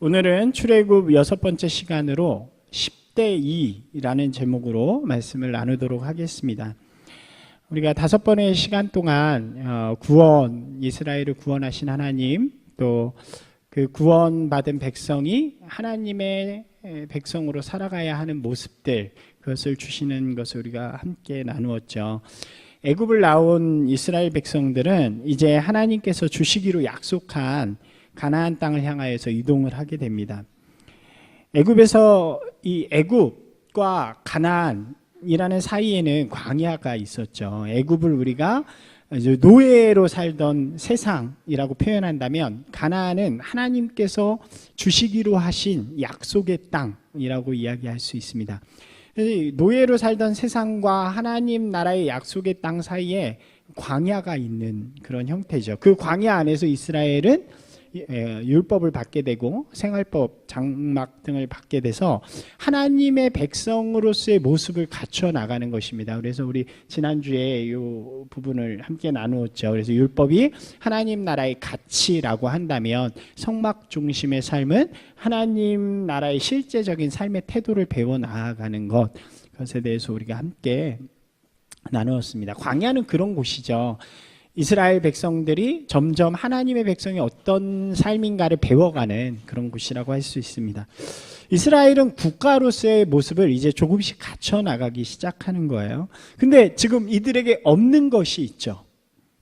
오늘은 출애굽 6번째 시간으로 10대 2라는 제목으로 말씀을 나누도록 하겠습니다. 우리가 5번의 시간 동안 이스라엘을 구원하신 하나님, 또 그 구원받은 백성이 하나님의 백성으로 살아가야 하는 모습들, 그것을 주시는 것을 우리가 함께 나누었죠. 애굽을 나온 이스라엘 백성들은 이제 하나님께서 주시기로 약속한 가나안 땅을 향하여서 이동을 하게 됩니다. 애굽에서 이 애굽과 가나안이라는 사이에는 광야가 있었죠. 애굽을 우리가 노예로 살던 세상이라고 표현한다면, 가나안은 하나님께서 주시기로 하신 약속의 땅이라고 이야기할 수 있습니다. 노예로 살던 세상과 하나님 나라의 약속의 땅 사이에 광야가 있는 그런 형태죠. 그 광야 안에서 이스라엘은 율법을 받게 되고 생활법, 장막 등을 받게 돼서 하나님의 백성으로서의 모습을 갖춰 나가는 것입니다. 그래서 우리 지난주에 이 부분을 함께 나누었죠. 그래서 율법이 하나님 나라의 가치라고 한다면, 성막 중심의 삶은 하나님 나라의 실제적인 삶의 태도를 배워 나아가는 것, 그것에 대해서 우리가 함께 나누었습니다. 광야는 그런 곳이죠. 이스라엘 백성들이 점점 하나님의 백성이 어떤 삶인가를 배워가는 그런 곳이라고 할 수 있습니다. 이스라엘은 국가로서의 모습을 이제 조금씩 갖춰 나가기 시작하는 거예요. 근데 지금 이들에게 없는 것이 있죠.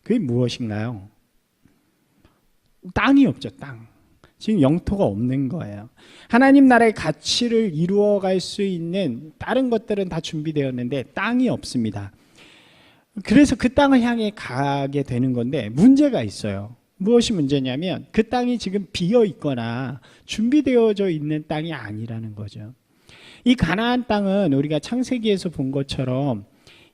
그게 무엇인가요? 땅이 없죠, 땅. 지금 영토가 없는 거예요. 하나님 나라의 가치를 이루어갈 수 있는 다른 것들은 다 준비되었는데 땅이 없습니다. 그래서 그 땅을 향해 가게 되는 건데, 문제가 있어요. 무엇이 문제냐면, 그 땅이 지금 비어 있거나 준비되어져 있는 땅이 아니라는 거죠. 이 가나안 땅은 우리가 창세기에서 본 것처럼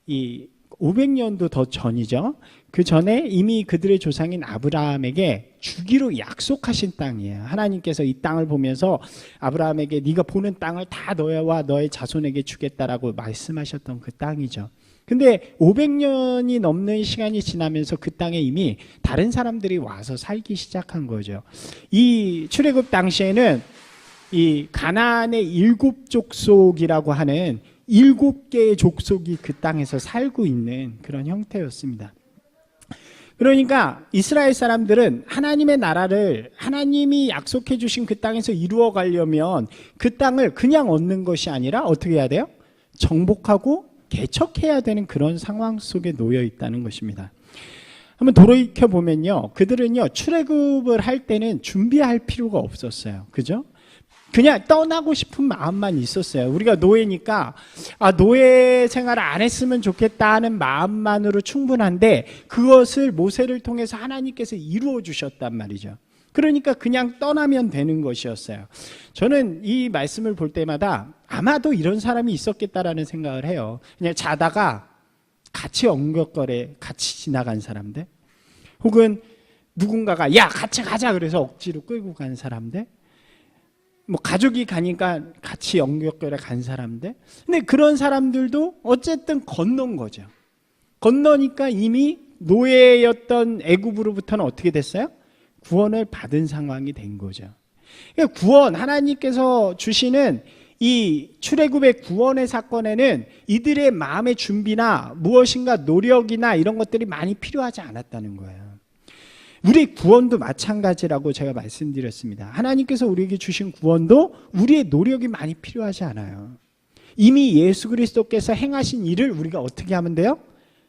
이 500년도 더 전이죠. 그 전에 이미 그들의 조상인 아브라함에게 주기로 약속하신 땅이에요. 하나님께서 이 땅을 보면서 아브라함에게 네가 보는 땅을 다 너와 너의 자손에게 주겠다라고 말씀하셨던 그 땅이죠. 근데 500년이 넘는 시간이 지나면서 그 땅에 이미 다른 사람들이 와서 살기 시작한 거죠. 이 출애굽 당시에는 이 가나안의 7족속이라고 하는 7개의 족속이 그 땅에서 살고 있는 그런 형태였습니다. 그러니까 이스라엘 사람들은 하나님의 나라를, 하나님이 약속해 주신 그 땅에서 이루어 가려면 그 땅을 그냥 얻는 것이 아니라 어떻게 해야 돼요? 정복하고 개척해야 되는 그런 상황 속에 놓여 있다는 것입니다. 한번 돌이켜 보면요, 그들은요 출애굽을 할 때는 준비할 필요가 없었어요. 그죠? 그냥 떠나고 싶은 마음만 있었어요. 우리가 노예니까 노예 생활을 안 했으면 좋겠다 하는 마음만으로 충분한데, 그것을 모세를 통해서 하나님께서 이루어 주셨단 말이죠. 그러니까 그냥 떠나면 되는 것이었어요. 저는 이 말씀을 볼 때마다 아마도 이런 사람이 있었겠다라는 생각을 해요. 그냥 자다가 같이 엉겹거려 같이 지나간 사람들, 혹은 누군가가 야 같이 가자 그래서 억지로 끌고 간 사람들, 뭐 가족이 가니까 같이 엉겹거려 간 사람들. 근데 그런 사람들도 어쨌든 건넌 거죠. 건너니까 이미 노예였던 애굽으로부터는 어떻게 됐어요? 구원을 받은 상황이 된 거죠. 그러니까 구원, 하나님께서 주시는 이 출애굽의 구원의 사건에는 이들의 마음의 준비나 무엇인가 노력이나 이런 것들이 많이 필요하지 않았다는 거예요. 우리 구원도 마찬가지라고 제가 말씀드렸습니다. 하나님께서 우리에게 주신 구원도 우리의 노력이 많이 필요하지 않아요. 이미 예수 그리스도께서 행하신 일을 우리가 어떻게 하면 돼요?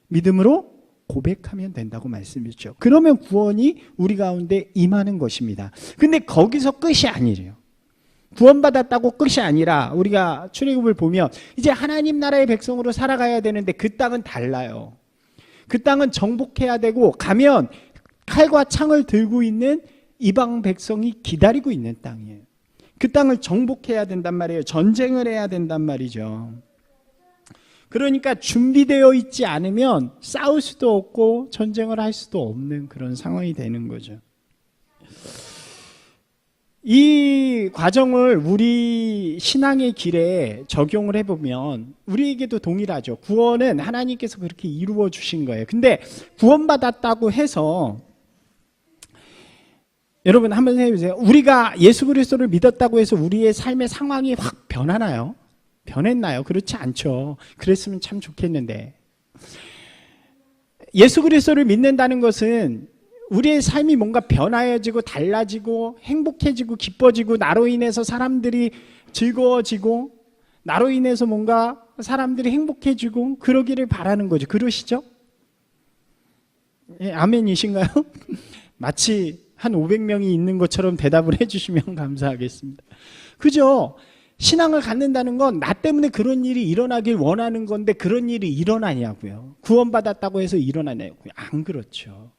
믿음으로 고백하면 된다고 말씀드렸죠. 그러면 구원이 우리 가운데 임하는 것입니다. 근데 거기서 끝이 아니래요. 구원받았다고 끝이 아니라 우리가 출애굽을 보면 이제 하나님 나라의 백성으로 살아가야 되는데, 그 땅은 달라요. 그 땅은 정복해야 되고, 가면 칼과 창을 들고 있는 이방 백성이 기다리고 있는 땅이에요. 그 땅을 정복해야 된단 말이에요. 전쟁을 해야 된단 말이죠. 그러니까 준비되어 있지 않으면 싸울 수도 없고 전쟁을 할 수도 없는 그런 상황이 되는 거죠. 이 과정을 우리 신앙의 길에 적용을 해보면 우리에게도 동일하죠. 구원은 하나님께서 그렇게 이루어 주신 거예요. 근데 구원받았다고 해서 여러분 한번 생각해 보세요. 우리가 예수 그리스도를 믿었다고 해서 우리의 삶의 상황이 확 변하나요? 변했나요? 그렇지 않죠. 그랬으면 참 좋겠는데. 예수 그리스도를 믿는다는 것은 우리의 삶이 뭔가 변화해지고 달라지고 행복해지고 기뻐지고 나로 인해서 사람들이 즐거워지고 나로 인해서 뭔가 사람들이 행복해지고 그러기를 바라는 거죠. 그러시죠? 예, 아멘이신가요? 마치 한 500명이 있는 것처럼 대답을 해주시면 감사하겠습니다. 그죠? 신앙을 갖는다는 건 나 때문에 그런 일이 일어나길 원하는 건데 그런 일이 일어나냐고요. 구원받았다고 해서 일어나냐고요. 안 그렇죠.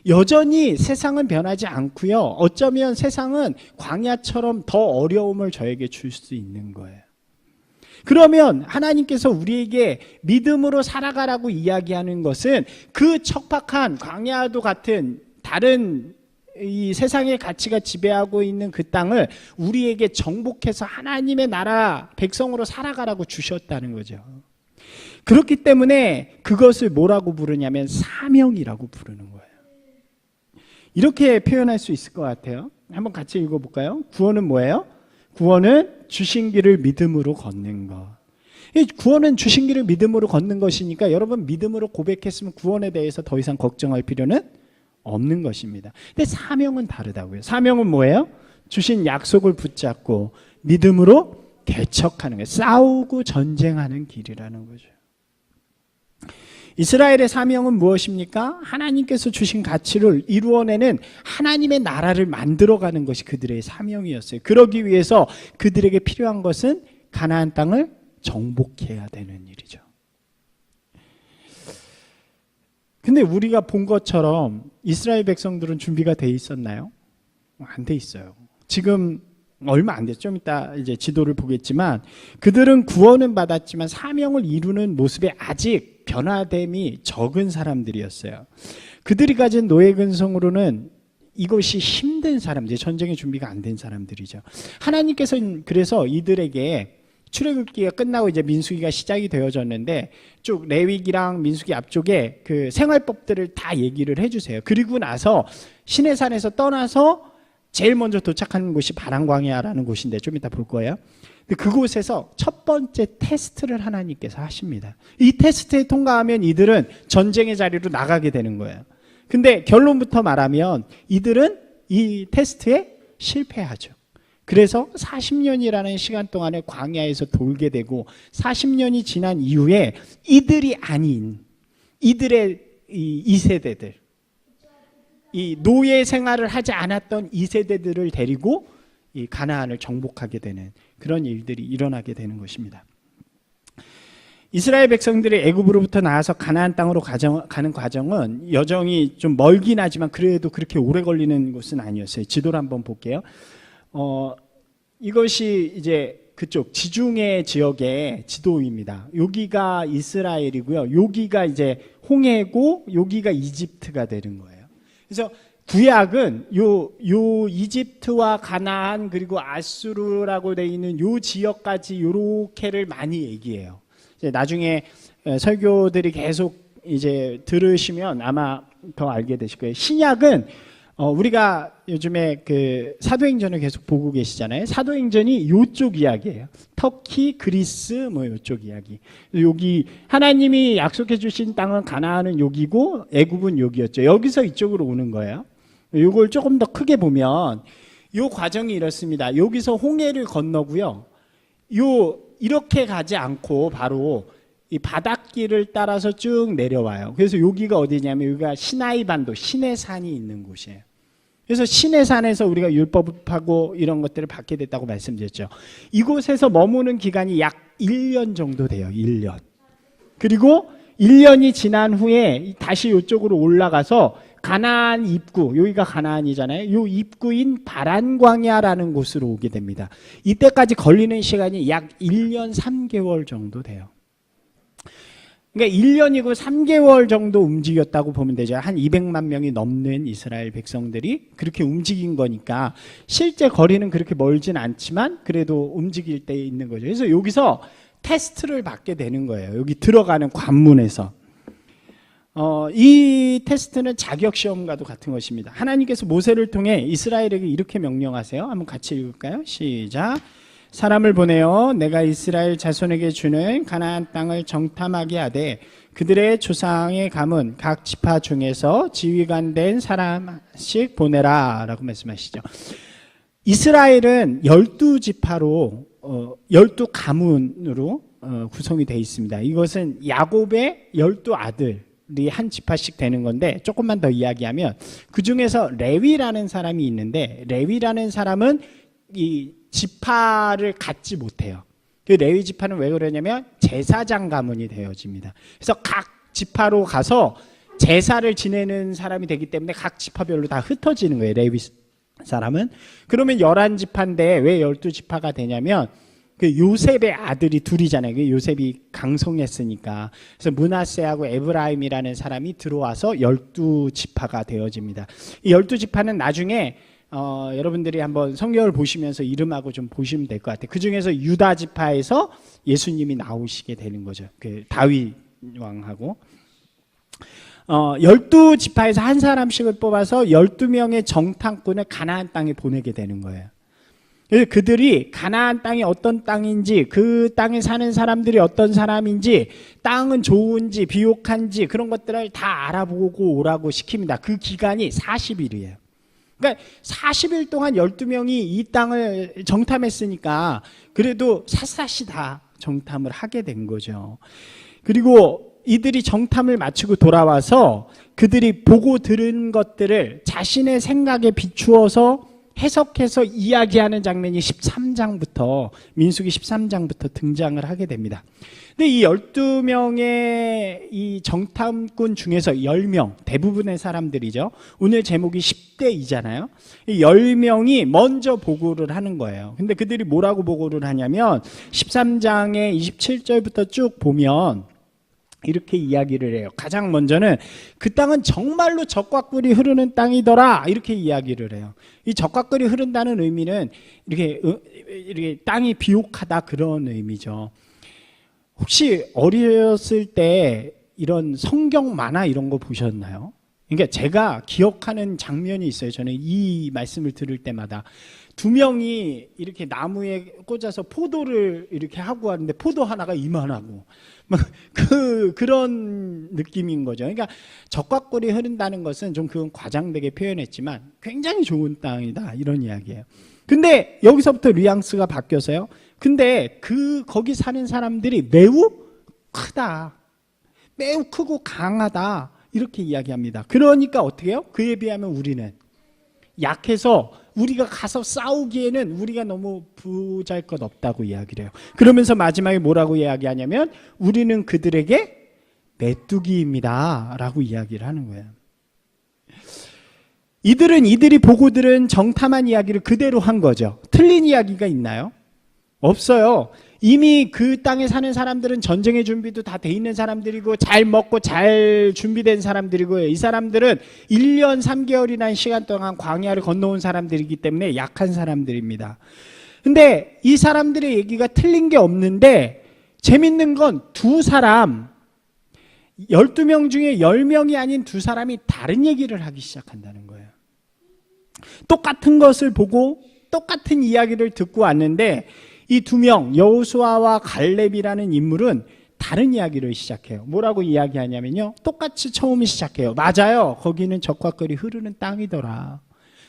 여전히 세상은 변하지 않고요. 어쩌면 세상은 광야처럼 더 어려움을 저에게 줄 수 있는 거예요. 그러면 하나님께서 우리에게 믿음으로 살아가라고 이야기하는 것은 그 척박한 광야도 같은 다른 이 세상의 가치가 지배하고 있는 그 땅을 우리에게 정복해서 하나님의 나라 백성으로 살아가라고 주셨다는 거죠. 그렇기 때문에 그것을 뭐라고 부르냐면 사명이라고 부르는 거예요. 이렇게 표현할 수 있을 것 같아요. 한번 같이 읽어볼까요? 구원은 뭐예요? 구원은 주신 길을 믿음으로 걷는 것. 구원은 주신 길을 믿음으로 걷는 것이니까 여러분 믿음으로 고백했으면 구원에 대해서 더 이상 걱정할 필요는 없는 것입니다. 근데 사명은 다르다고요. 사명은 뭐예요? 주신 약속을 붙잡고 믿음으로 개척하는 거예요. 싸우고 전쟁하는 길이라는 거죠. 이스라엘의 사명은 무엇입니까? 하나님께서 주신 가치를 이루어내는 하나님의 나라를 만들어가는 것이 그들의 사명이었어요. 그러기 위해서 그들에게 필요한 것은 가나안 땅을 정복해야 되는 일이죠. 근데 우리가 본 것처럼 이스라엘 백성들은 준비가 돼 있었나요? 안 돼 있어요. 지금 얼마 안 됐죠. 좀 이따 이제 지도를 보겠지만 그들은 구원은 받았지만 사명을 이루는 모습에 아직 변화됨이 적은 사람들이었어요. 그들이 가진 노예 근성으로는 이것이 힘든 사람들, 전쟁의 준비가 안 된 사람들이죠. 하나님께서는 그래서 이들에게 출애굽기가 끝나고 이제 민수기가 시작이 되어졌는데 쭉 레위기랑 민수기 앞쪽에 그 생활법들을 다 얘기를 해주세요. 그리고 나서 시내산에서 떠나서 제일 먼저 도착하는 곳이 바람광야라는 곳인데 좀 이따 볼 거예요. 근데 그곳에서 첫 번째 테스트를 하나님께서 하십니다. 이 테스트에 통과하면 이들은 전쟁의 자리로 나가게 되는 거예요. 근데 결론부터 말하면 이들은 이 테스트에 실패하죠. 그래서 40년이라는 시간 동안에 광야에서 돌게 되고 40년이 지난 이후에 이들이 아닌 이들의 이 2세대들, 이 노예 생활을 하지 않았던 2세대들을 데리고 이 가나안을 정복하게 되는 그런 일들이 일어나게 되는 것입니다. 이스라엘 백성들이 애굽으로부터 나와서 가나안 땅으로 가는 과정은 여정이 좀 멀긴 하지만 그래도 그렇게 오래 걸리는 곳은 아니었어요. 지도를 한번 볼게요. 이것이 이제 그쪽 지중해 지역의 지도입니다. 여기가 이스라엘이고요. 여기가 이제 홍해고 여기가 이집트가 되는 거예요. 그래서 구약은 요 이집트와 가나안 그리고 아수르라고 되어 있는 요 지역까지 요렇게를 많이 얘기해요. 이제 나중에 설교들이 계속 이제 들으시면 아마 더 알게 되실 거예요. 신약은 우리가 요즘에 그 사도행전을 계속 보고 계시잖아요. 사도행전이 요쪽 이야기예요. 터키, 그리스 뭐 요쪽 이야기. 여기 하나님이 약속해 주신 땅은 가나안은 여기고 애굽은 여기였죠. 여기서 이쪽으로 오는 거예요. 이걸 조금 더 크게 보면 요 과정이 이렇습니다. 여기서 홍해를 건너고요. 이렇게 가지 않고 바로 이 바닷길을 따라서 쭉 내려와요. 그래서 여기가 어디냐면 여기가 시나이 반도, 시내산이 있는 곳이에요. 그래서 시내산에서 우리가 율법하고 이런 것들을 받게 됐다고 말씀드렸죠. 이곳에서 머무는 기간이 약 1년 정도 돼요. 1년. 그리고 1년이 지난 후에 다시 이쪽으로 올라가서 가나안 입구, 여기가 가나안이잖아요. 이 입구인 바란광야라는 곳으로 오게 됩니다. 이때까지 걸리는 시간이 약 1년 3개월 정도 돼요. 그러니까 1년이고 3개월 정도 움직였다고 보면 되죠. 한 200만 명이 넘는 이스라엘 백성들이 그렇게 움직인 거니까 실제 거리는 그렇게 멀진 않지만 그래도 움직일 때 있는 거죠. 그래서 여기서 테스트를 받게 되는 거예요. 여기 들어가는 관문에서. 이 테스트는 자격시험과도 같은 것입니다. 하나님께서 모세를 통해 이스라엘에게 이렇게 명령하세요. 한번 같이 읽을까요? 시작. 사람을 보내어 내가 이스라엘 자손에게 주는 가나안 땅을 정탐하게 하되 그들의 조상의 가문 각 지파 중에서 지휘관 된 사람씩 보내라 라고 말씀하시죠. 이스라엘은 12지파로 12가문으로 구성이 되어 있습니다. 이것은 야곱의 12아들이 한 지파씩 되는 건데, 조금만 더 이야기하면 그 중에서 레위라는 사람이 있는데, 레위라는 사람은 이 지파를 갖지 못해요. 그 레위 지파는 왜 그러냐면 제사장 가문이 되어집니다. 그래서 각 지파로 가서 제사를 지내는 사람이 되기 때문에 각 지파별로 다 흩어지는 거예요, 레위 사람은. 그러면 11지파인데 왜 12지파가 되냐면 그 요셉의 아들이 둘이잖아요. 그 요셉이 강성했으니까. 그래서 므낫세하고 에브라임이라는 사람이 들어와서 12지파가 되어집니다. 이 12지파는 나중에 여러분들이 한번 성경을 보시면서 이름하고 좀 보시면 될 것 같아요. 그 중에서 유다 지파에서 예수님이 나오시게 되는 거죠. 그 다윗 왕하고 12지파에서 한 사람씩을 뽑아서 12명의 정탐꾼을 가나안 땅에 보내게 되는 거예요. 그들이 가나안 땅이 어떤 땅인지, 그 땅에 사는 사람들이 어떤 사람인지, 땅은 좋은지 비옥한지 그런 것들을 다 알아보고 오라고 시킵니다. 그 기간이 40일이에요. 그러니까 40일 동안 12명이 이 땅을 정탐했으니까 그래도 샅샅이 다 정탐을 하게 된 거죠. 그리고 이들이 정탐을 마치고 돌아와서 그들이 보고 들은 것들을 자신의 생각에 비추어서 해석해서 이야기하는 장면이 13장부터, 민수기 13장부터 등장을 하게 됩니다. 근데 이 12명의 이 정탐꾼 중에서 10명, 대부분의 사람들이죠. 오늘 제목이 10대이잖아요. 이 10명이 먼저 보고를 하는 거예요. 근데 그들이 뭐라고 보고를 하냐면 13장의 27절부터 쭉 보면 이렇게 이야기를 해요. 가장 먼저는 그 땅은 정말로 젖과 꿀이 흐르는 땅이더라, 이렇게 이야기를 해요. 이 젖과 꿀이 흐른다는 의미는 이렇게 땅이 비옥하다, 그런 의미죠. 혹시 어렸을 때 이런 성경 만화 이런 거 보셨나요? 그러니까 제가 기억하는 장면이 있어요. 저는 이 말씀을 들을 때마다 두 명이 이렇게 나무에 꽂아서 포도를 이렇게 하고 하는데 포도 하나가 이만하고 그런 느낌인 거죠. 그러니까 젖과 꿀이 흐른다는 것은 좀 그건 과장되게 표현했지만 굉장히 좋은 땅이다, 이런 이야기예요. 근데 여기서부터 뉘앙스가 바뀌어서요. 근데 거기 사는 사람들이 매우 크다, 매우 크고 강하다, 이렇게 이야기합니다. 그러니까 어떻게 해요? 그에 비하면 우리는 약해서 우리가 가서 싸우기에는 우리가 너무 보잘것없다고 이야기를 해요. 그러면서 마지막에 뭐라고 이야기하냐면 우리는 그들에게 메뚜기입니다 라고 이야기를 하는 거예요. 이들이 보고 들은 정탐한 이야기를 그대로 한 거죠. 틀린 이야기가 있나요? 없어요. 이미 그 땅에 사는 사람들은 전쟁의 준비도 다 돼 있는 사람들이고 잘 먹고 잘 준비된 사람들이고요. 이 사람들은 1년 3개월이라는 시간 동안 광야를 건너온 사람들이기 때문에 약한 사람들입니다. 근데 이 사람들의 얘기가 틀린 게 없는데 재밌는 건 두 사람, 12명 중에 10명이 아닌 두 사람이 다른 얘기를 하기 시작한다는 거예요. 똑같은 것을 보고 똑같은 이야기를 듣고 왔는데 이 두 명, 여호수아와 갈렙이라는 인물은 다른 이야기를 시작해요. 뭐라고 이야기하냐면요, 똑같이 처음에 시작해요. 맞아요, 거기는 젖과 꿀이 흐르는 땅이더라.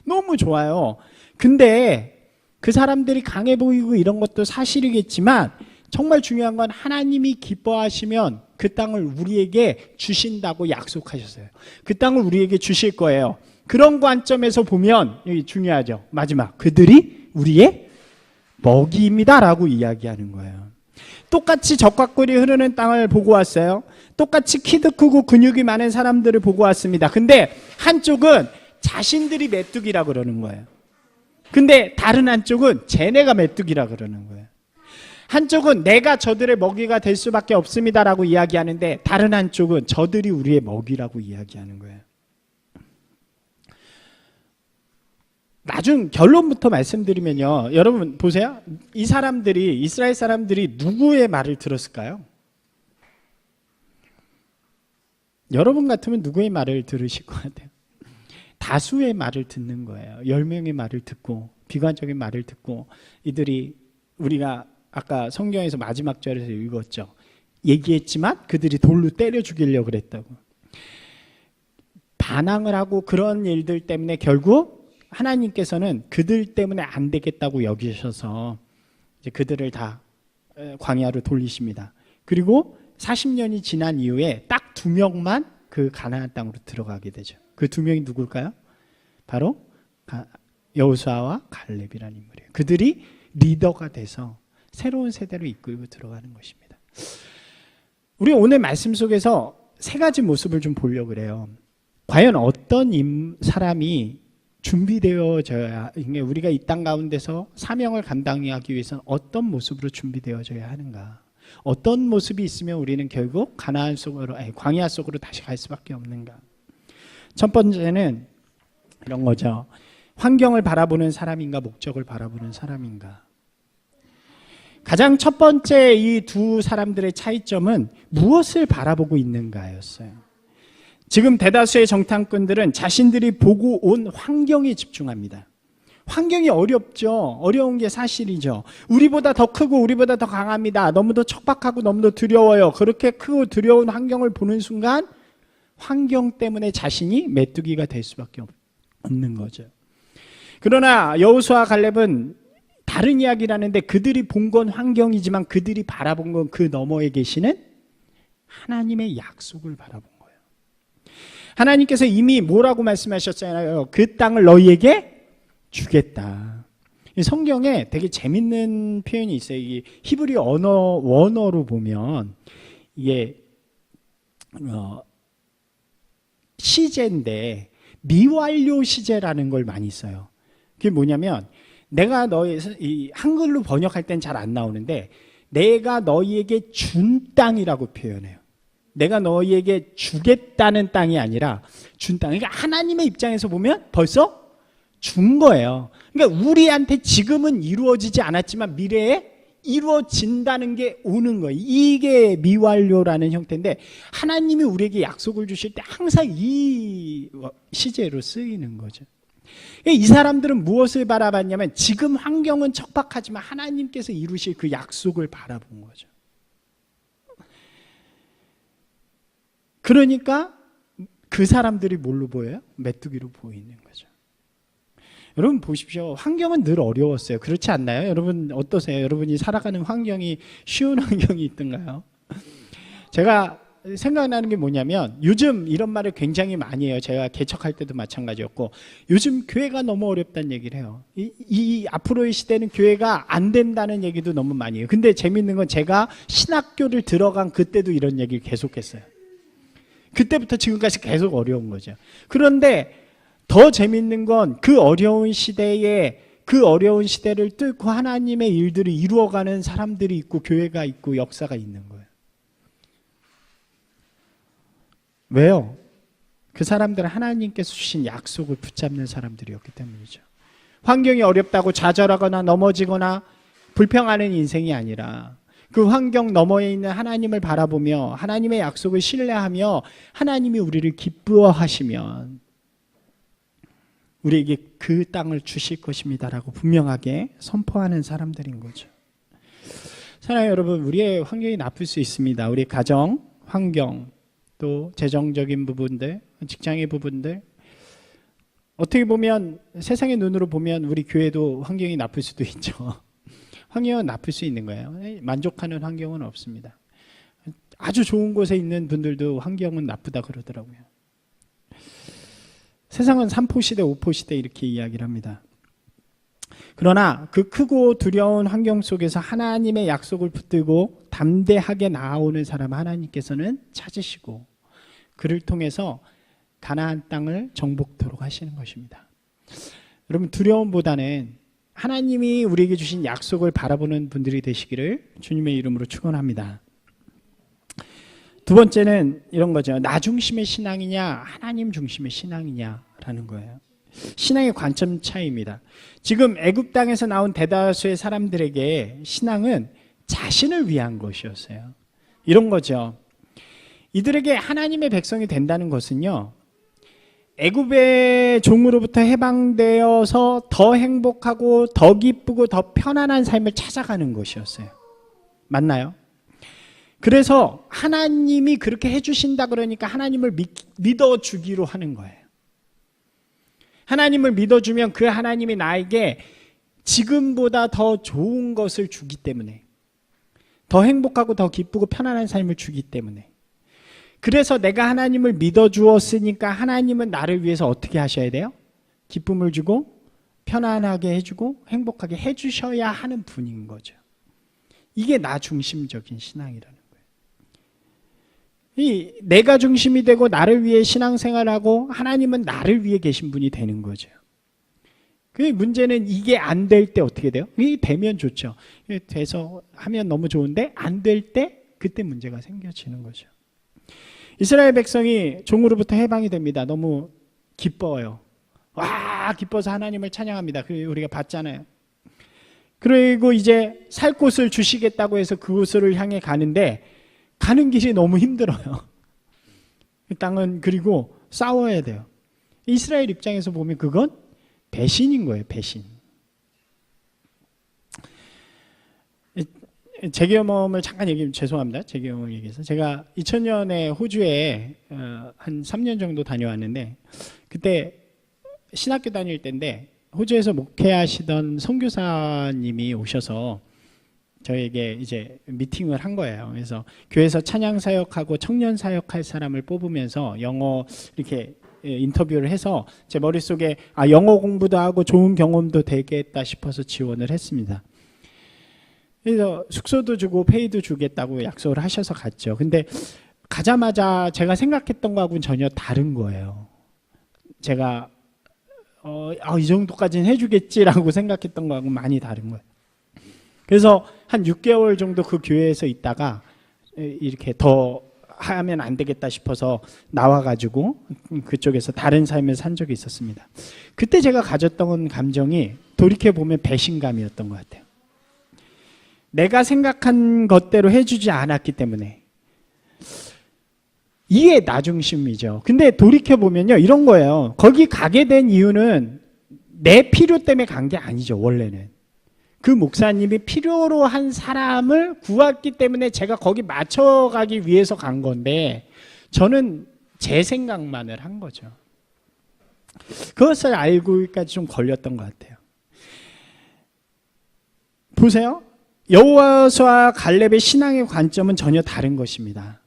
너무 좋아요. 근데 그 사람들이 강해 보이고 이런 것도 사실이겠지만 정말 중요한 건 하나님이 기뻐하시면 그 땅을 우리에게 주신다고 약속하셨어요. 그 땅을 우리에게 주실 거예요. 그런 관점에서 보면 여기 중요하죠. 마지막, 그들이 우리의 먹이입니다 라고 이야기하는 거예요. 똑같이 젖과 꿀이 흐르는 땅을 보고 왔어요. 똑같이 키도 크고 근육이 많은 사람들을 보고 왔습니다. 근데 한쪽은 자신들이 메뚜기라 그러는 거예요. 근데 다른 한쪽은 쟤네가 메뚜기라 그러는 거예요. 한쪽은 내가 저들의 먹이가 될 수밖에 없습니다 라고 이야기하는데 다른 한쪽은 저들이 우리의 먹이라고 이야기하는 거예요. 나중 결론부터 말씀드리면요, 여러분 보세요. 이 사람들이, 이스라엘 사람들이 누구의 말을 들었을까요? 여러분 같으면 누구의 말을 들으실 것 같아요? 다수의 말을 듣는 거예요. 10명의 말을 듣고 비관적인 말을 듣고 이들이 우리가 아까 성경에서 마지막 절에서 읽었죠. 얘기했지만 그들이 돌로 때려 죽이려고 그랬다고. 반항을 하고 그런 일들 때문에 결국 하나님께서는 그들 때문에 안 되겠다고 여기셔서 이제 그들을 다 광야로 돌리십니다. 그리고 40년이 지난 이후에 딱 2명만 그 가나안 땅으로 들어가게 되죠. 그 2명이 누굴까요? 바로 여호수아와 갈렙이라는 인물이에요. 그들이 리더가 돼서 새로운 세대를 이끌고 들어가는 것입니다. 우리 오늘 말씀 속에서 3가지 모습을 좀 보려고 그래요. 과연 어떤 사람이 준비되어져야, 우리가 이 땅 가운데서 사명을 감당하기 위해서는 어떤 모습으로 준비되어져야 하는가? 어떤 모습이 있으면 우리는 결국 가나안 속으로, 광야 속으로 다시 갈 수밖에 없는가? 첫 번째는 이런 거죠. 환경을 바라보는 사람인가, 목적을 바라보는 사람인가? 가장 첫 번째 이 두 사람들의 차이점은 무엇을 바라보고 있는가였어요. 지금 대다수의 정탐꾼들은 자신들이 보고 온 환경에 집중합니다. 환경이 어렵죠. 어려운 게 사실이죠. 우리보다 더 크고 우리보다 더 강합니다. 너무도 척박하고 너무도 두려워요. 그렇게 크고 두려운 환경을 보는 순간 환경 때문에 자신이 메뚜기가 될 수밖에 없는 거죠. 그러나 여호수아 갈렙은 다른 이야기를 하는데 그들이 본 건 환경이지만 그들이 바라본 건 그 너머에 계시는 하나님의 약속을 바라본 거예요. 하나님께서 이미 뭐라고 말씀하셨잖아요. 그 땅을 너희에게 주겠다. 성경에 되게 재밌는 표현이 있어요. 이 히브리 원어로 보면 이게 시제인데 미완료 시제라는 걸 많이 써요. 그게 뭐냐면 내가 이 한글로 번역할 땐 잘 안 나오는데 내가 너희에게 준 땅이라고 표현해요. 내가 너희에게 주겠다는 땅이 아니라 준 땅. 그러니까 하나님의 입장에서 보면 벌써 준 거예요. 그러니까 우리한테 지금은 이루어지지 않았지만 미래에 이루어진다는 게 오는 거예요. 이게 미완료라는 형태인데 하나님이 우리에게 약속을 주실 때 항상 이 시제로 쓰이는 거죠. 이 사람들은 무엇을 바라봤냐면 지금 환경은 척박하지만 하나님께서 이루실 그 약속을 바라본 거죠. 그러니까 그 사람들이 뭘로 보여요? 메뚜기로 보이는 거죠. 여러분 보십시오. 환경은 늘 어려웠어요. 그렇지 않나요? 여러분 어떠세요? 여러분이 살아가는 환경이 쉬운 환경이 있던가요? 제가 생각나는 게 뭐냐면 요즘 이런 말을 굉장히 많이 해요. 제가 개척할 때도 마찬가지였고 요즘 교회가 너무 어렵다는 얘기를 해요. 이 앞으로의 시대는 교회가 안 된다는 얘기도 너무 많이 해요. 근데 재밌는 건 제가 신학교를 들어간 그때도 이런 얘기를 계속했어요. 그때부터 지금까지 계속 어려운 거죠. 그런데 더 재밌는 건 그 어려운 시대에 그 어려운 시대를 뚫고 하나님의 일들을 이루어가는 사람들이 있고 교회가 있고 역사가 있는 거예요. 왜요? 그 사람들은 하나님께서 주신 약속을 붙잡는 사람들이었기 때문이죠. 환경이 어렵다고 좌절하거나 넘어지거나 불평하는 인생이 아니라 그 환경 너머에 있는 하나님을 바라보며 하나님의 약속을 신뢰하며 하나님이 우리를 기뻐하시면 우리에게 그 땅을 주실 것입니다라고 분명하게 선포하는 사람들인 거죠. 사랑하는 여러분, 우리의 환경이 나쁠 수 있습니다. 우리 가정, 환경, 또 재정적인 부분들, 직장의 부분들, 어떻게 보면 세상의 눈으로 보면 우리 교회도 환경이 나쁠 수도 있죠. 환경은 나쁠 수 있는 거예요. 만족하는 환경은 없습니다. 아주 좋은 곳에 있는 분들도 환경은 나쁘다 그러더라고요. 세상은 3포 시대, 5포 시대 이렇게 이야기를 합니다. 그러나 그 크고 두려운 환경 속에서 하나님의 약속을 붙들고 담대하게 나아오는 사람 하나님께서는 찾으시고 그를 통해서 가나안 땅을 정복토록 하시는 것입니다. 여러분 두려움보다는 하나님이 우리에게 주신 약속을 바라보는 분들이 되시기를 주님의 이름으로 축원합니다. 두 번째는 이런 거죠. 나 중심의 신앙이냐 하나님 중심의 신앙이냐라는 거예요. 신앙의 관점 차이입니다. 지금 애굽 땅에서 나온 대다수의 사람들에게 신앙은 자신을 위한 것이었어요. 이런 거죠. 이들에게 하나님의 백성이 된다는 것은요, 애굽의 종으로부터 해방되어서 더 행복하고 더 기쁘고 더 편안한 삶을 찾아가는 것이었어요. 맞나요? 그래서 하나님이 그렇게 해주신다 그러니까 하나님을 믿어주기로 하는 거예요. 하나님을 믿어주면 그 하나님이 나에게 지금보다 더 좋은 것을 주기 때문에, 더 행복하고 더 기쁘고 편안한 삶을 주기 때문에, 그래서 내가 하나님을 믿어주었으니까 하나님은 나를 위해서 어떻게 하셔야 돼요? 기쁨을 주고 편안하게 해주고 행복하게 해주셔야 하는 분인 거죠. 이게 나 중심적인 신앙이라는 거예요. 이 내가 중심이 되고 나를 위해 신앙생활하고 하나님은 나를 위해 계신 분이 되는 거죠. 그 문제는 이게 안 될 때 어떻게 돼요? 이게 되면 좋죠. 돼서 하면 너무 좋은데 안 될 때 그때 문제가 생겨지는 거죠. 이스라엘 백성이 종으로부터 해방이 됩니다. 너무 기뻐요. 와, 기뻐서 하나님을 찬양합니다. 우리가 봤잖아요. 그리고 이제 살 곳을 주시겠다고 해서 그곳을 향해 가는데 가는 길이 너무 힘들어요. 그 땅은 그리고 싸워야 돼요. 이스라엘 입장에서 보면 그건 배신인 거예요. 배신. 제 경험을 잠깐 얘기하면 죄송합니다. 제 경험을 얘기해서 제가 2000년에 호주에 한 3년 정도 다녀왔는데 그때 신학교 다닐 때인데 호주에서 목회하시던 선교사님이 오셔서 저에게 이제 미팅을 한 거예요. 그래서 교회에서 찬양 사역하고 청년 사역할 사람을 뽑으면서 영어 이렇게 인터뷰를 해서 제 머릿속에 영어 공부도 하고 좋은 경험도 되겠다 싶어서 지원을 했습니다. 그래서 숙소도 주고 페이도 주겠다고 약속을 하셔서 갔죠. 근데 가자마자 제가 생각했던 거하고는 전혀 다른 거예요. 제가 이 정도까지는 해주겠지라고 생각했던 거하고 많이 다른 거예요. 그래서 한 6개월 정도 그 교회에서 있다가 이렇게 더 하면 안 되겠다 싶어서 나와가지고 그쪽에서 다른 삶을 산 적이 있었습니다. 그때 제가 가졌던 감정이 돌이켜보면 배신감이었던 것 같아요. 내가 생각한 것대로 해주지 않았기 때문에. 이게 나 중심이죠. 근데 돌이켜보면요, 이런 거예요. 거기 가게 된 이유는 내 필요 때문에 간 게 아니죠, 원래는. 그 목사님이 필요로 한 사람을 구했기 때문에 제가 거기 맞춰가기 위해서 간 건데, 저는 제 생각만을 한 거죠. 그것을 알고까지 좀 걸렸던 것 같아요. 보세요. 여호와와 갈렙의 신앙의 관점은 전혀 다른 것입니다.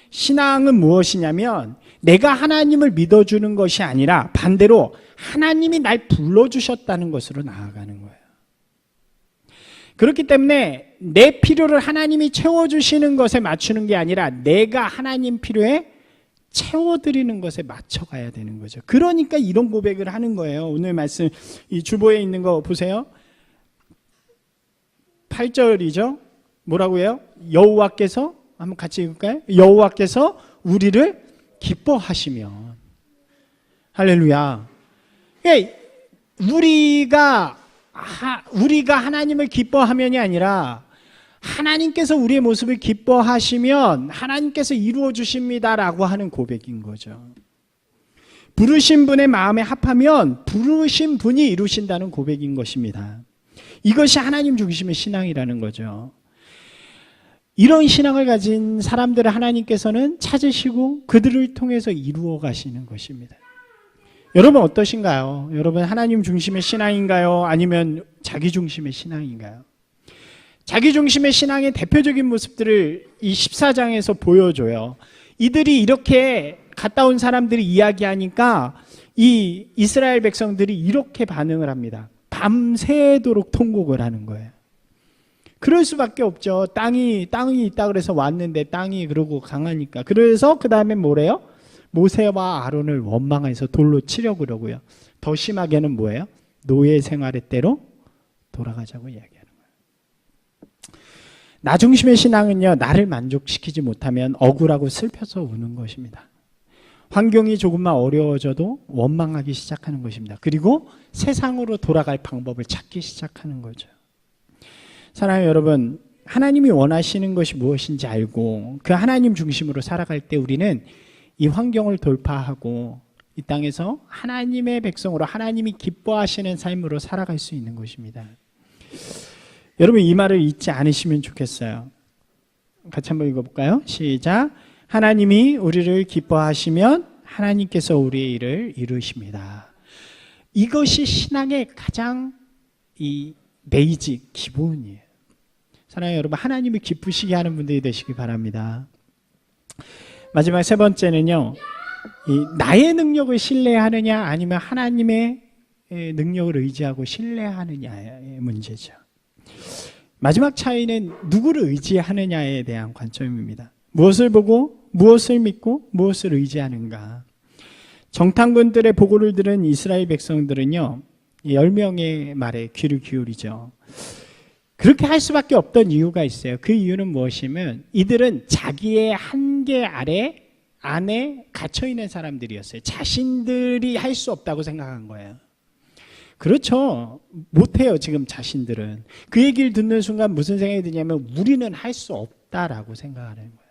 신앙은 무엇이냐면 내가 하나님을 믿어주는 것이 아니라 반대로 하나님이 날 불러주셨다는 것으로 나아가는 거예요. 그렇기 때문에 내 필요를 하나님이 채워주시는 것에 맞추는 게 아니라 내가 하나님 필요에 채워드리는 것에 맞춰가야 되는 거죠. 그러니까 이런 고백을 하는 거예요. 오늘 말씀 이 주보에 있는 거 보세요. 8절이죠. 뭐라고 해요? 여호와께서, 한번 같이 읽을까요? 여호와께서 우리를 기뻐하시면. 할렐루야. 우리가 하나님을 기뻐하면이 아니라 하나님께서 우리의 모습을 기뻐하시면 하나님께서 이루어 주십니다라고 하는 고백인 거죠. 부르신 분의 마음에 합하면 부르신 분이 이루신다는 고백인 것입니다. 이것이 하나님 중심의 신앙이라는 거죠. 이런 신앙을 가진 사람들을 하나님께서는 찾으시고 그들을 통해서 이루어 가시는 것입니다. 여러분 어떠신가요? 여러분 하나님 중심의 신앙인가요? 아니면 자기 중심의 신앙인가요? 자기 중심의 신앙의 대표적인 모습들을 이 14장에서 보여줘요. 이들이 이렇게 갔다 온 사람들이 이야기하니까 이 이스라엘 백성들이 이렇게 반응을 합니다. 밤새도록 통곡을 하는 거예요. 그럴 수밖에 없죠. 땅이 있다 그래서 왔는데 땅이 그러고 강하니까. 그래서 그 다음에 뭐래요? 모세와 아론을 원망해서 돌로 치려고 그러고요. 더 심하게는 뭐예요? 노예 생활의 때로 돌아가자고 이야기하는 거예요. 나 중심의 신앙은요, 나를 만족시키지 못하면 억울하고 슬퍼서 우는 것입니다. 환경이 조금만 어려워져도 원망하기 시작하는 것입니다. 그리고 세상으로 돌아갈 방법을 찾기 시작하는 거죠. 사랑하는 여러분, 하나님이 원하시는 것이 무엇인지 알고 그 하나님 중심으로 살아갈 때 우리는 이 환경을 돌파하고 이 땅에서 하나님의 백성으로 하나님이 기뻐하시는 삶으로 살아갈 수 있는 것입니다. 여러분 이 말을 잊지 않으시면 좋겠어요. 같이 한번 읽어볼까요? 시작. 하나님이 우리를 기뻐하시면 하나님께서 우리의 일을 이루십니다. 이것이 신앙의 가장 이 베이직 기본이에요. 사랑하는 여러분, 하나님이 기쁘시게 하는 분들이 되시기 바랍니다. 마지막 세 번째는요, 나의 능력을 신뢰하느냐 아니면 하나님의 능력을 의지하고 신뢰하느냐의 문제죠. 마지막 차이는 누구를 의지하느냐에 대한 관점입니다. 무엇을 보고 무엇을 믿고 무엇을 의지하는가. 정탐꾼들의 보고를 들은 이스라엘 백성들은요, 10명의 말에 귀를 기울이죠. 그렇게 할 수밖에 없던 이유가 있어요. 그 이유는 무엇이면 이들은 자기의 한계 안에 갇혀있는 사람들이었어요. 자신들이 할 수 없다고 생각한 거예요. 그렇죠. 못해요, 지금 자신들은. 그 얘기를 듣는 순간 무슨 생각이 드냐면 우리는 할 수 없다라고 생각하는 거예요.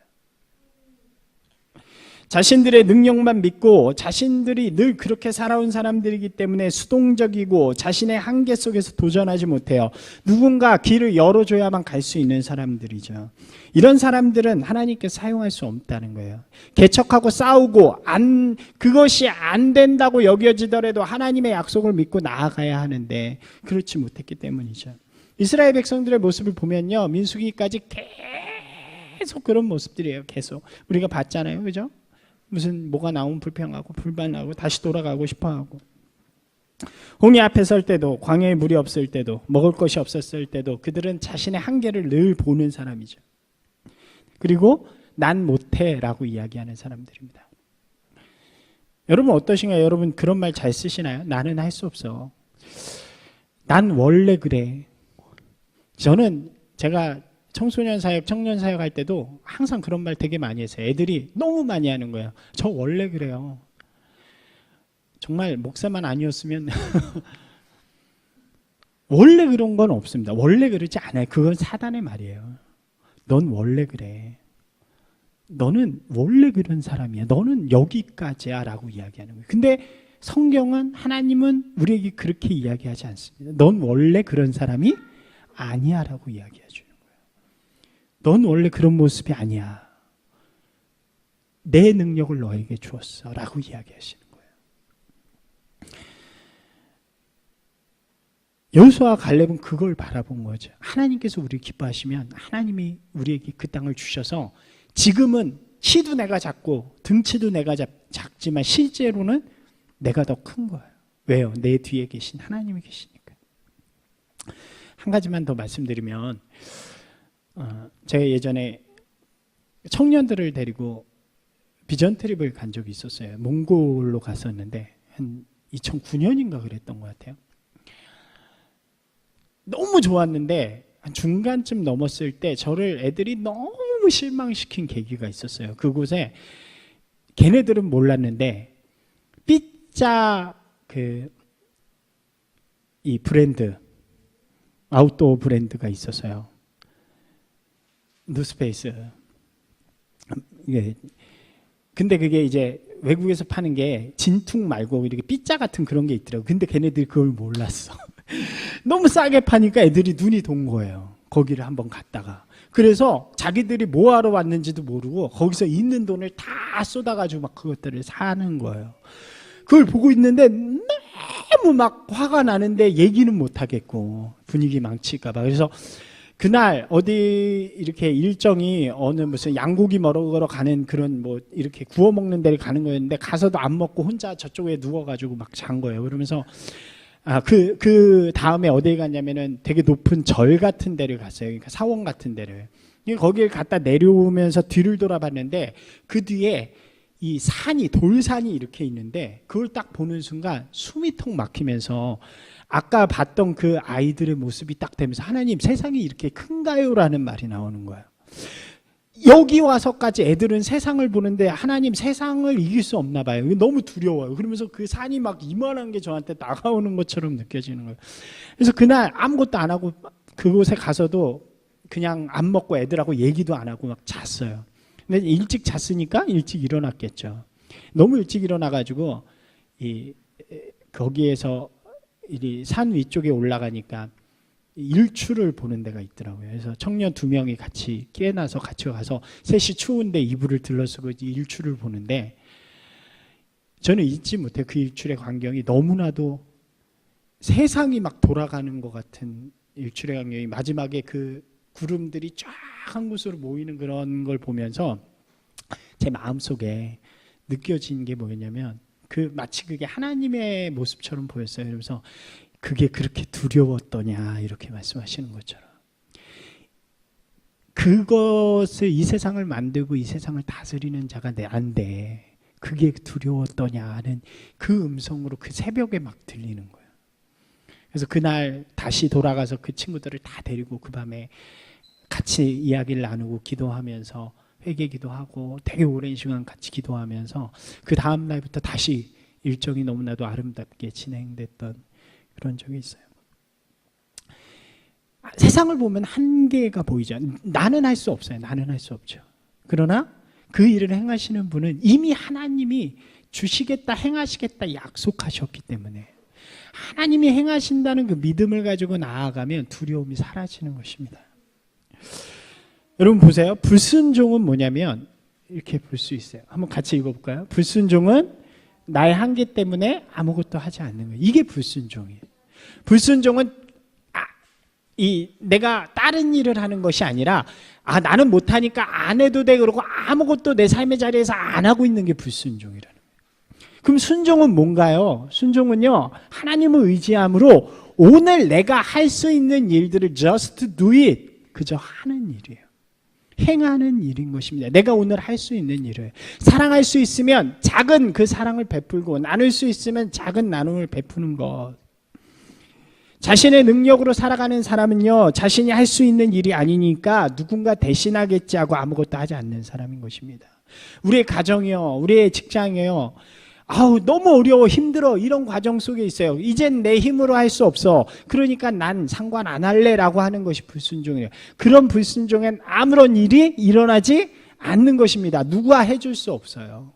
자신들의 능력만 믿고 자신들이 늘 그렇게 살아온 사람들이기 때문에 수동적이고 자신의 한계 속에서 도전하지 못해요. 누군가 길을 열어줘야만 갈 수 있는 사람들이죠. 이런 사람들은 하나님께 사용할 수 없다는 거예요. 개척하고 싸우고 그것이 안 된다고 여겨지더라도 하나님의 약속을 믿고 나아가야 하는데 그렇지 못했기 때문이죠. 이스라엘 백성들의 모습을 보면요, 민수기까지 계속 그런 모습들이에요. 계속 우리가 봤잖아요, 그죠? 무슨 뭐가 나오면 불평하고 불만하고 다시 돌아가고 싶어하고, 홍해 앞에 설 때도, 광야에 물이 없을 때도, 먹을 것이 없었을 때도 그들은 자신의 한계를 늘 보는 사람이죠. 그리고 난 못해 라고 이야기하는 사람들입니다. 여러분 어떠신가요? 여러분 그런 말 잘 쓰시나요? 나는 할 수 없어. 난 원래 그래. 저는 제가 청소년 사역, 청년 사역 할 때도 항상 그런 말 되게 많이 했어요. 애들이 너무 많이 하는 거예요. 저 원래 그래요. 정말 목사만 아니었으면 원래 그런 건 없습니다. 원래 그러지 않아요. 그건 사단의 말이에요. 넌 원래 그래. 너는 원래 그런 사람이야. 너는 여기까지야 라고 이야기하는 거예요. 근데 성경은, 하나님은 우리에게 그렇게 이야기하지 않습니다. 넌 원래 그런 사람이 아니야 라고 이야기하죠. 넌 원래 그런 모습이 아니야. 내 능력을 너에게 주었어 라고 이야기하시는 거예요. 여호수아와 갈렙은 그걸 바라본 거죠. 하나님께서 우리를 기뻐하시면 하나님이 우리에게 그 땅을 주셔서 지금은 키도 내가 작고 등치도 내가 작지만 실제로는 내가 더 큰 거예요. 왜요? 내 뒤에 계신 하나님이 계시니까. 한 가지만 더 말씀드리면, 제가 예전에 청년들을 데리고 비전 트립을 간 적이 있었어요. 몽골로 갔었는데 한 2009년인가 그랬던 것 같아요. 너무 좋았는데 한 중간쯤 넘었을 때 저를 애들이 너무 실망시킨 계기가 있었어요. 그곳에 걔네들은 몰랐는데 삐짜 이 브랜드, 아웃도어 브랜드가 있었어요. 노스페이스. 근데 그게 이제 외국에서 파는 게 진퉁 말고 이렇게 삐짜 같은 그런 게 있더라고. 근데 걔네들이 그걸 몰랐어. 너무 싸게 파니까 애들이 눈이 돈 거예요. 거기를 한번 갔다가. 그래서 자기들이 뭐 하러 왔는지도 모르고 거기서 있는 돈을 다 쏟아가지고 막 그것들을 사는 거예요. 그걸 보고 있는데 너무 막 화가 나는데 얘기는 못 하겠고 분위기 망칠까 봐. 그래서 그날 어디 이렇게 일정이 어느 무슨 양고기 먹으러 가는 그런 뭐 이렇게 구워 먹는 데를 가는 거였는데 가서도 안 먹고 혼자 저쪽에 누워가지고 막 잔 거예요. 그러면서 그 다음에 어디에 갔냐면은 되게 높은 절 같은 데를 갔어요. 그러니까 사원 같은 데를. 거기를 갔다 내려오면서 뒤를 돌아봤는데 그 뒤에 이 산이, 돌산이 이렇게 있는데 그걸 딱 보는 순간 숨이 턱 막히면서 아까 봤던 그 아이들의 모습이 딱 되면서 하나님, 세상이 이렇게 큰가요? 라는 말이 나오는 거예요. 여기 와서까지 애들은 세상을 보는데 하나님, 세상을 이길 수 없나 봐요. 너무 두려워요. 그러면서 그 산이 막 이만한 게 저한테 다가오는 것처럼 느껴지는 거예요. 그래서 그날 아무것도 안 하고 그곳에 가서도 그냥 안 먹고 애들하고 얘기도 안 하고 막 잤어요. 근데 일찍 잤으니까 일찍 일어났겠죠. 너무 일찍 일어나가지고 거기에서 이 산 위쪽에 올라가니까 일출을 보는 데가 있더라고요. 그래서 청년 2명이 같이 깨어나서 같이 가서 셋이 추운데 이불을 들러쓰고 일출을 보는데 저는 잊지 못해요. 그 일출의 광경이 너무나도 세상이 막 돌아가는 것 같은 일출의 광경이, 마지막에 그 구름들이 쫙 한 곳으로 모이는 그런 걸 보면서 제 마음속에 느껴진 게 뭐였냐면 마치 그게 하나님의 모습처럼 보였어요. 그래서 그게 그렇게 두려웠더냐 이렇게 말씀하시는 것처럼, 그것을 이 세상을 만들고 이 세상을 다스리는 자가 나인데 그게 두려웠더냐 하는 그 음성으로 그 새벽에 막 들리는 거예요. 그래서 그날 다시 돌아가서 그 친구들을 다 데리고 그 밤에 같이 이야기를 나누고 기도하면서 회개 기도하고 되게 오랜 시간 같이 기도하면서 그 다음 날부터 다시 일정이 너무나도 아름답게 진행됐던 그런 적이 있어요. 세상을 보면 한계가 보이죠. 나는 할 수 없어요. 나는 할 수 없죠. 그러나 그 일을 행하시는 분은 이미 하나님이 주시겠다, 행하시겠다 약속하셨기 때문에 하나님이 행하신다는 그 믿음을 가지고 나아가면 두려움이 사라지는 것입니다. 여러분 보세요. 불순종은 뭐냐면 이렇게 볼 수 있어요. 한번 같이 읽어볼까요? 불순종은 나의 한계 때문에 아무것도 하지 않는 거예요. 이게 불순종이에요. 불순종은 내가 다른 일을 하는 것이 아니라 나는 못하니까 안 해도 돼 그러고 아무것도 내 삶의 자리에서 안 하고 있는 게 불순종이라는 거예요. 그럼 순종은 뭔가요? 순종은요, 하나님을 의지함으로 오늘 내가 할 수 있는 일들을 just do it, 그저 하는 일이에요. 행하는 일인 것입니다. 내가 오늘 할 수 있는 일을, 사랑할 수 있으면 작은 그 사랑을 베풀고 나눌 수 있으면 작은 나눔을 베푸는 것. 자신의 능력으로 살아가는 사람은요, 자신이 할 수 있는 일이 아니니까 누군가 대신하겠지 하고 아무것도 하지 않는 사람인 것입니다. 우리의 가정이요, 우리의 직장이요, 너무 어려워, 힘들어, 이런 과정 속에 있어요. 이젠 내 힘으로 할 수 없어, 그러니까 난 상관 안 할래라고 하는 것이 불순종이에요. 그런 불순종엔 아무런 일이 일어나지 않는 것입니다. 누가 해줄 수 없어요.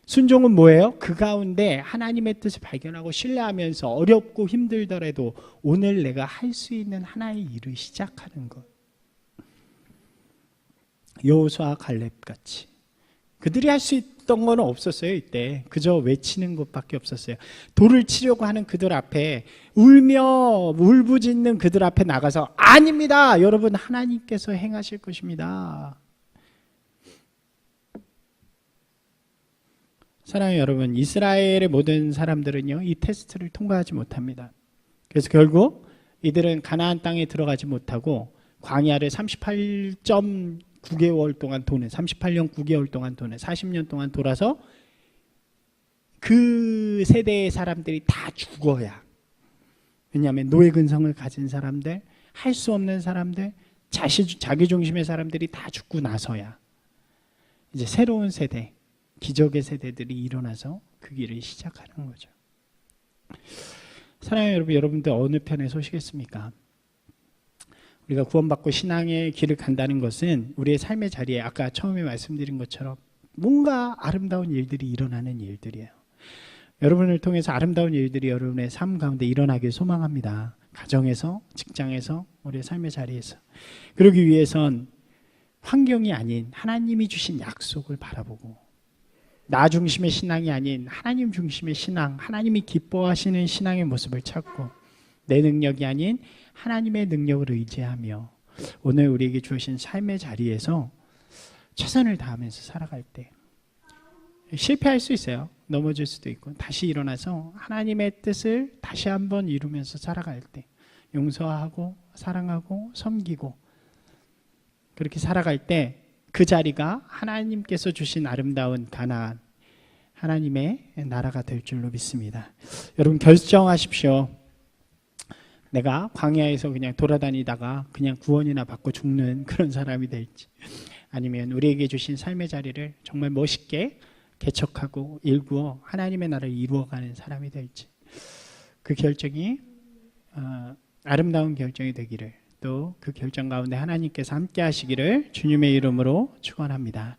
순종은 뭐예요? 그 가운데 하나님의 뜻을 발견하고 신뢰하면서 어렵고 힘들더라도 오늘 내가 할 수 있는 하나의 일을 시작하는 것. 여호수아 갈렙 같이 그들이 할 수 있던 건 없었어요. 이때 그저 외치는 것밖에 없었어요. 돌을 치려고 하는 그들 앞에 울며 울부짖는 그들 앞에 나가서 아닙니다, 여러분, 하나님께서 행하실 것입니다. 사랑하는 여러분, 이스라엘의 모든 사람들은요, 이 테스트를 통과하지 못합니다. 그래서 결국 이들은 가나안 땅에 들어가지 못하고 광야를 38.9개월 동안 도는, 38년 9개월 동안 도는, 40년 동안 돌아서 그 세대의 사람들이 다 죽어야, 왜냐하면 노예 근성을 가진 사람들, 할 수 없는 사람들, 자기 중심의 사람들이 다 죽고 나서야 이제 새로운 세대, 기적의 세대들이 일어나서 그 길을 시작하는 거죠. 사랑하는 여러분, 여러분들 어느 편에 서시겠습니까? 우리가 구원받고 신앙의 길을 간다는 것은 우리의 삶의 자리에 아까 처음에 말씀드린 것처럼 뭔가 아름다운 일들이 일어나는 일들이에요. 여러분을 통해서 아름다운 일들이 여러분의 삶 가운데 일어나길 소망합니다. 가정에서, 직장에서, 우리의 삶의 자리에서. 그러기 위해선 환경이 아닌 하나님이 주신 약속을 바라보고, 나 중심의 신앙이 아닌 하나님 중심의 신앙, 하나님이 기뻐하시는 신앙의 모습을 찾고, 내 능력이 아닌 하나님의 능력을 의지하며 오늘 우리에게 주신 삶의 자리에서 최선을 다하면서 살아갈 때 실패할 수 있어요. 넘어질 수도 있고 다시 일어나서 하나님의 뜻을 다시 한번 이루면서 살아갈 때, 용서하고 사랑하고 섬기고 그렇게 살아갈 때 그 자리가 하나님께서 주신 아름다운 가나안, 하나님의 나라가 될 줄로 믿습니다. 여러분 결정하십시오. 내가 광야에서 그냥 돌아다니다가 그냥 구원이나 받고 죽는 그런 사람이 될지, 아니면 우리에게 주신 삶의 자리를 정말 멋있게 개척하고 일구어 하나님의 나라를 이루어가는 사람이 될지, 그 결정이 아름다운 결정이 되기를 또 그 결정 가운데 하나님께서 함께 하시기를 주님의 이름으로 축원합니다.